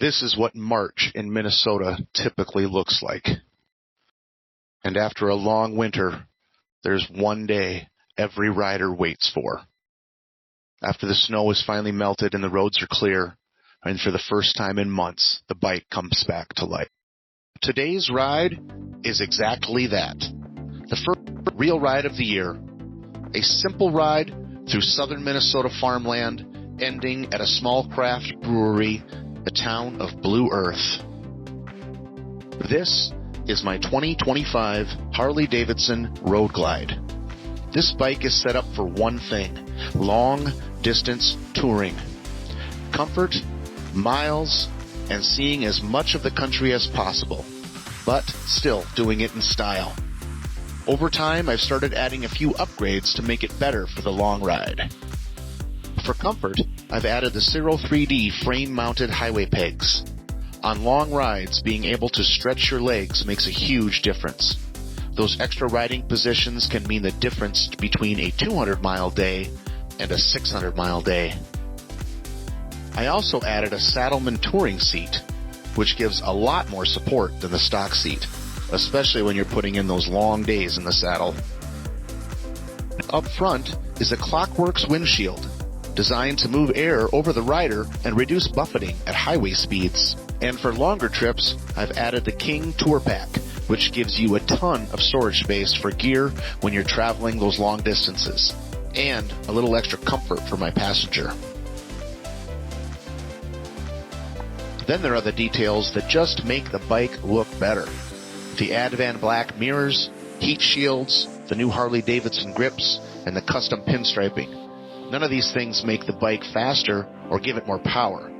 This is what March in Minnesota typically looks like. And after a long winter, there's one day every rider waits for. After the snow is finally melted and the roads are clear, and for the first time in months, the bike comes back to life. Today's ride is exactly that. The first real ride of the year. A simple ride through southern Minnesota farmland, ending at a small craft brewery, the town of Blue Earth. This is my 2025 Harley-Davidson Road Glide. This bike is set up for one thing: long-distance touring. Comfort, miles, and seeing as much of the country as possible, but still doing it in style. Over time, I've started adding a few upgrades to make it better for the long ride. For comfort, I've added the Zero 3D frame-mounted highway pegs. On long rides, being able to stretch your legs makes a huge difference. Those extra riding positions can mean the difference between a 200-mile day and a 600-mile day. I also added a Saddleman touring seat, which gives a lot more support than the stock seat, especially when you're putting in those long days in the saddle. Up front is a Clockworks windshield, designed to move air over the rider and reduce buffeting at highway speeds. And for longer trips, I've added the King Tour Pack, which gives you a ton of storage space for gear when you're traveling those long distances, and a little extra comfort for my passenger. Then there are the details that just make the bike look better. The Advan black mirrors, heat shields, the new Harley-Davidson grips, and the custom pinstriping. None of these things make the bike faster or give it more power,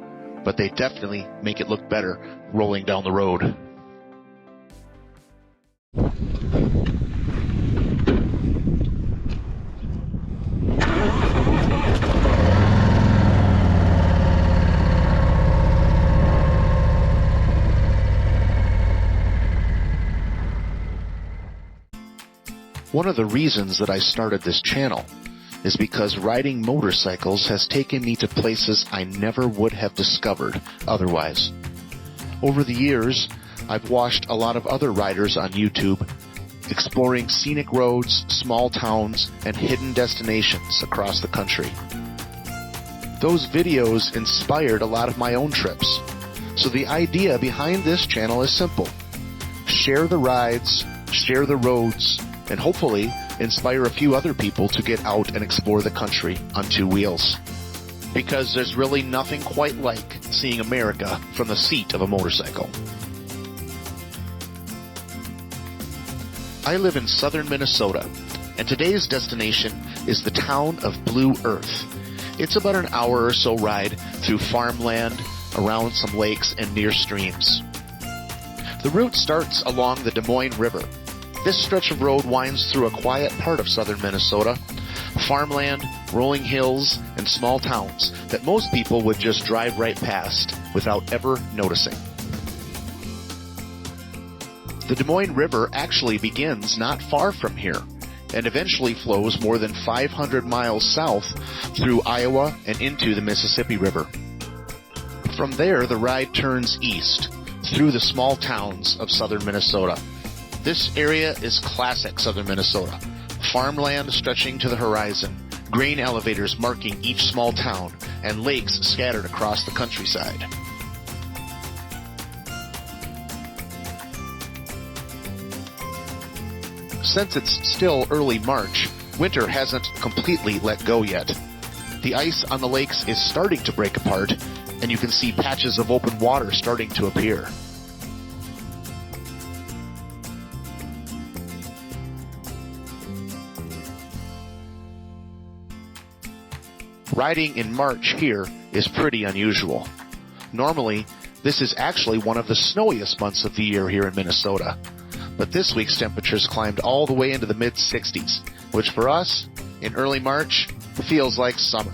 but they definitely make it look better rolling down the road. One of the reasons that I started this channel is because riding motorcycles has taken me to places I never would have discovered otherwise. Over the years, I've watched a lot of other riders on YouTube exploring scenic roads, small towns, and hidden destinations across the country. Those videos inspired a lot of my own trips. So the idea behind this channel is simple: share the rides, share the roads, and hopefully inspire a few other people to get out and explore the country on two wheels. Because there's really nothing quite like seeing America from the seat of a motorcycle. I live in southern Minnesota, and today's destination is the town of Blue Earth. It's about an hour or so ride through farmland, around some lakes, and near streams. The route starts along the Des Moines River. This stretch of road winds through a quiet part of southern Minnesota, farmland, rolling hills, and small towns that most people would just drive right past without ever noticing. The Des Moines River actually begins not far from here and eventually flows more than 500 miles south through Iowa and into the Mississippi River. From there, the ride turns east through the small towns of southern Minnesota. This area is classic southern Minnesota. Farmland stretching to the horizon, grain elevators marking each small town, and lakes scattered across the countryside. Since it's still early March, winter hasn't completely let go yet. The ice on the lakes is starting to break apart, and you can see patches of open water starting to appear. Riding in March here is pretty unusual. Normally, this is actually one of the snowiest months of the year here in Minnesota. But this week's temperatures climbed all the way into the mid-60s, which for us, in early March, feels like summer.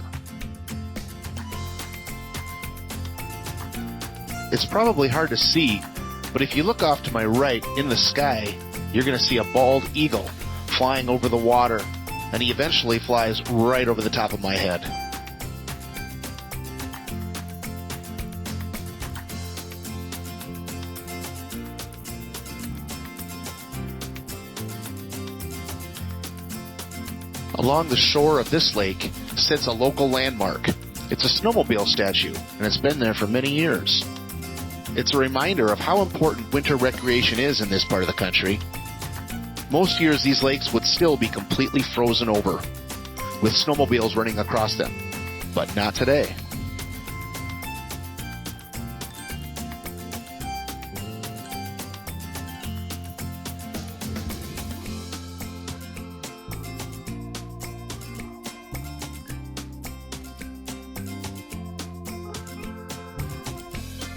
It's probably hard to see, but if you look off to my right in the sky, you're going to see a bald eagle flying over the water, and he eventually flies right over the top of my head. Along the shore of this lake sits a local landmark. It's a snowmobile statue, and it's been there for many years. It's a reminder of how important winter recreation is in this part of the country. Most years these lakes would still be completely frozen over, with snowmobiles running across them, but not today.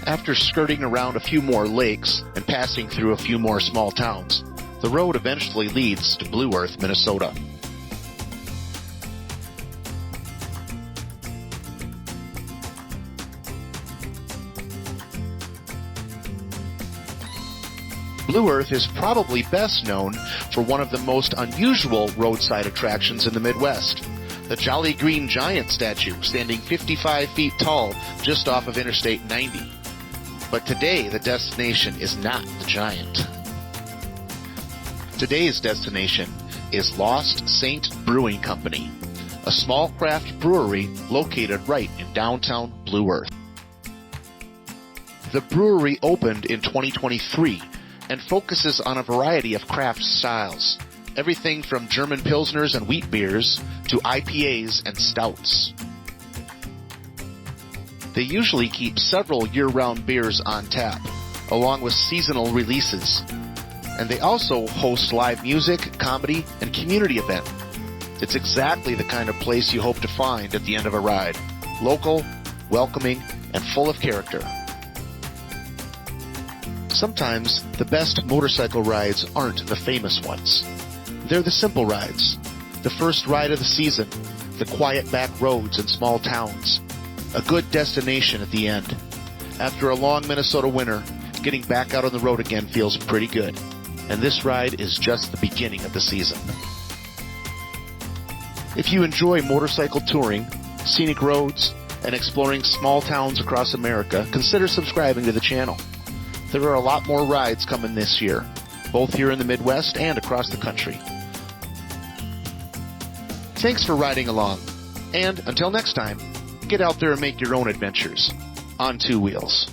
After skirting around a few more lakes and passing through a few more small towns, the road eventually leads to Blue Earth, Minnesota. Blue Earth is probably best known for one of the most unusual roadside attractions in the Midwest, the Jolly Green Giant statue standing 55 feet tall just off of Interstate 90. But today, the destination is not the giant. Today's destination is Lost Saint Brewing Company, a small craft brewery located right in downtown Blue Earth. The brewery opened in 2023 and focuses on a variety of craft styles, everything from German Pilsners and wheat beers to IPAs and stouts. They usually keep several year-round beers on tap, along with seasonal releases. And they also host live music, comedy, and community event. It's exactly the kind of place you hope to find at the end of a ride. Local, welcoming, and full of character. Sometimes the best motorcycle rides aren't the famous ones. They're the simple rides. The first ride of the season, the quiet back roads in small towns. A good destination at the end. After a long Minnesota winter, getting back out on the road again feels pretty good. And this ride is just the beginning of the season. If you enjoy motorcycle touring, scenic roads, and exploring small towns across America, consider subscribing to the channel. There are a lot more rides coming this year, both here in the Midwest and across the country. Thanks for riding along, and until next time, get out there and make your own adventures on two wheels.